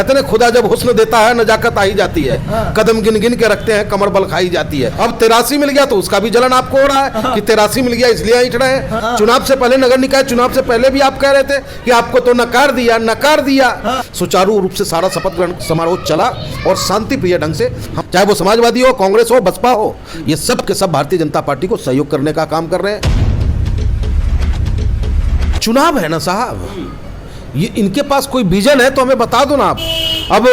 कहते हैं खुदा जब हुस्न देता है नजाकत आ ही जाती है। कदम गिन गिन के रखते हैं कमर बल खाई जाती है। अब 83 मिल गया तो उसका भी जलन आपको हो रहा है कि 83 मिल गया इसलिए ऐंठ रहे हैं। चुनाव से पहले, नगर निकाय चुनाव से पहले भी आप कह रहे थे कि आपको तो नकार दिया। सुचारू रूप से सारा शपथ ग्रहण समारोह चला और शांति प्रिय ढंग से, चाहे वो समाजवादी हो, कांग्रेस हो, बसपा हो, ये सब के सब भारतीय जनता पार्टी को सहयोग करने का काम कर रहे हैं। चुनाव है ना साहब, ये इनके पास कोई विजन है तो हमें बता दो ना आप। अब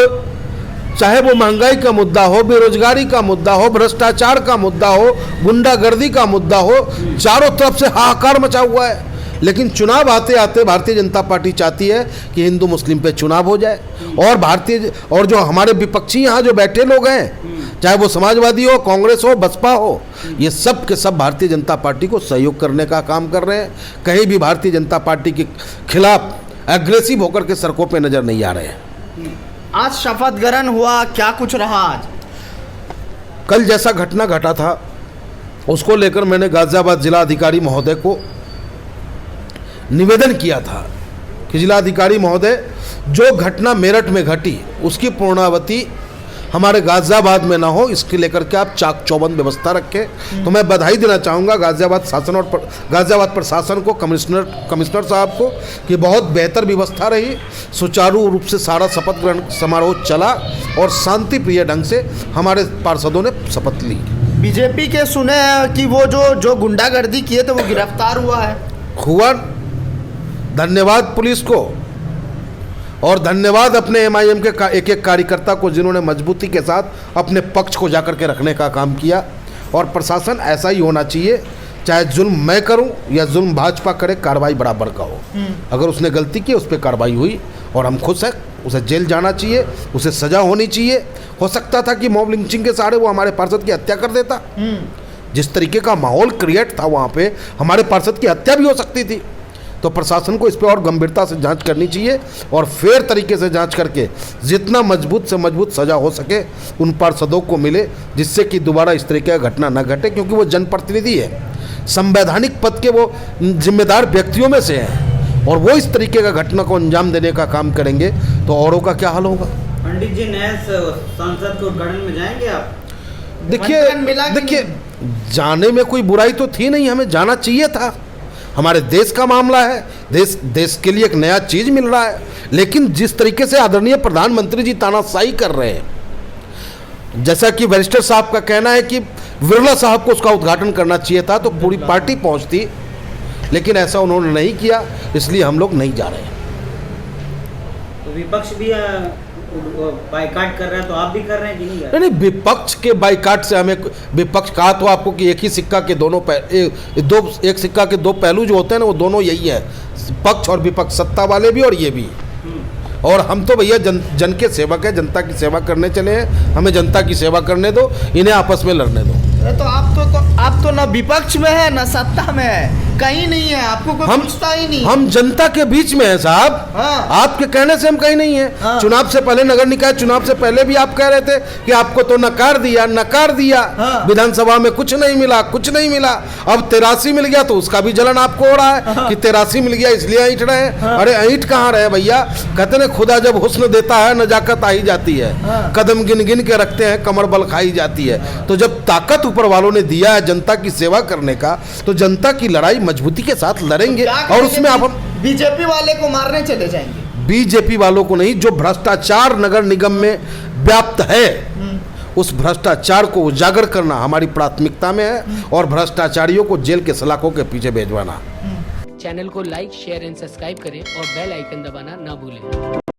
चाहे वो महंगाई का मुद्दा हो, बेरोजगारी का मुद्दा हो, भ्रष्टाचार का मुद्दा हो, गुंडागर्दी का मुद्दा हो, चारों तरफ से हाहाकार मचा हुआ है। लेकिन चुनाव आते आते भारतीय जनता पार्टी चाहती है कि हिंदू मुस्लिम पे चुनाव हो जाए और जो हमारे विपक्षी यहाँ जो बैठे लोग हैं, चाहे वो समाजवादी हो, कांग्रेस हो, बसपा हो, ये सब के सब भारतीय जनता पार्टी को सहयोग करने का काम कर रहे हैं। कहीं भी भारतीय जनता पार्टी के खिलाफ एग्रेसिव होकर के सड़कों पे नजर नहीं आ रहे हैं। आज शपथ ग्रहण हुआ, क्या कुछ रहा आज? कल जैसा घटना घटा था उसको लेकर मैंने गाजियाबाद जिला अधिकारी महोदय को निवेदन किया था कि जिलाधिकारी महोदय, जो घटना मेरठ में घटी उसकी पुनरावृत्ति हमारे गाजियाबाद में ना हो, इसके लेकर के आप चाक चौबंद व्यवस्था रखें। तो मैं बधाई देना चाहूँगा गाजियाबाद शासन और गाजियाबाद प्रशासन को, कमिश्नर साहब को, कि बहुत बेहतर व्यवस्था रही। सुचारू रूप से सारा शपथ ग्रहण समारोह चला और शांति प्रिय ढंग से हमारे पार्षदों ने शपथ ली। बीजेपी के सुने हैं कि वो जो गुंडागर्दी किए थे वो गिरफ्तार हुआ। धन्यवाद पुलिस को और धन्यवाद अपने एमआईएम के एक एक कार्यकर्ता को जिन्होंने मजबूती के साथ अपने पक्ष को जाकर के रखने का काम किया। और प्रशासन ऐसा ही होना चाहिए, चाहे जुल्म मैं करूं या जुल्म भाजपा करे, कार्रवाई बराबर का हो। अगर उसने गलती की, उस पर कार्रवाई हुई और हम खुश हैं। उसे जेल जाना चाहिए, उसे सजा होनी चाहिए। हो सकता था कि मॉब लिंचिंग के सहारे वो हमारे पार्षद की हत्या कर देता। जिस तरीके का माहौल क्रिएट था वहाँ पे, हमारे पार्षद की हत्या भी हो सकती थी। तो प्रशासन को इस पर और गंभीरता से जांच करनी चाहिए और फेयर तरीके से जांच करके जितना मजबूत से मजबूत सजा हो सके उन पार्षदों को मिले, जिससे कि दोबारा इस तरीके का घटना न घटे। क्योंकि वो जनप्रतिनिधि है, संवैधानिक पद के वो जिम्मेदार व्यक्तियों में से हैं और वो इस तरीके का घटना को अंजाम देने का काम करेंगे तो औरों का क्या हाल होगा। पंडित जी, नए सांसद को उद्घाटन में जाएंगे आप? देखिए जाने में कोई बुराई तो थी नहीं, हमें जाना चाहिए था। हमारे देश का मामला है, देश के लिए एक नया चीज मिल रहा है। लेकिन जिस तरीके से आदरणीय प्रधानमंत्री जी तानाशाही कर रहे हैं, जैसा कि वरिष्ठ साहब का कहना है कि बिरला साहब को उसका उद्घाटन करना चाहिए था तो पूरी पार्टी पहुंचती, लेकिन ऐसा उन्होंने नहीं किया, इसलिए हम लोग नहीं जा रहे हैं। तो विपक्ष भी बाइकाट कर रहा है, तो आप भी कर रहे हैं कि नहीं कर रहे? नहीं, विपक्ष के बाइकाट से हमें, विपक्ष कहा तो आपको कि एक ही सिक्का के एक सिक्का के दो पहलू जो होते हैं ना, वो दोनों यही है, पक्ष और विपक्ष, सत्ता वाले भी और ये भी। और हम तो भैया जन के सेवक है, जनता की सेवा करने चले हैं। हमें जनता की सेवा करने दो, इन्हें आपस में लड़ने दो। तो आप तो ना विपक्ष में है ना सत्ता में है, कहीं नहीं है, आपको कोई पूछता ही नहीं। हम जनता के बीच में है साहब। आपके कहने से हम कहीं नहीं है। चुनाव से पहले, नगर निकाय चुनाव से पहले भी आप कह रहे थे कि आपको तो नकार दिया। विधानसभा में कुछ नहीं मिला। अब 83 मिल गया तो उसका भी जलन आपको हो रहा है कि 83 मिल गया इसलिए ऐंठ रहे हैं। अरे ऐंठ कहाँ रहे भैया, कहते हैं खुदा जब हुस्न देता है नजाकत आ ही जाती है। कदम गिन गिन के रखते हैं कमर बल खाई जाती है। तो जब ताकत ऊपर वालों ने दिया है जनता की सेवा करने का, तो जनता की लड़ाई मजबूती के साथ लड़ेंगे। और उसमें आप बीजेपी वाले को मारने चले जाएंगे? बीजेपी वालों को नहीं, जो भ्रष्टाचार नगर निगम में व्याप्त है उस भ्रष्टाचार को उजागर करना हमारी प्राथमिकता में है और भ्रष्टाचारियों को जेल के सलाखों के पीछे भेजवाना। चैनल को लाइक, शेयर एंड सब्सक्राइब करें और बेल आइकन दबाना ना भूलें।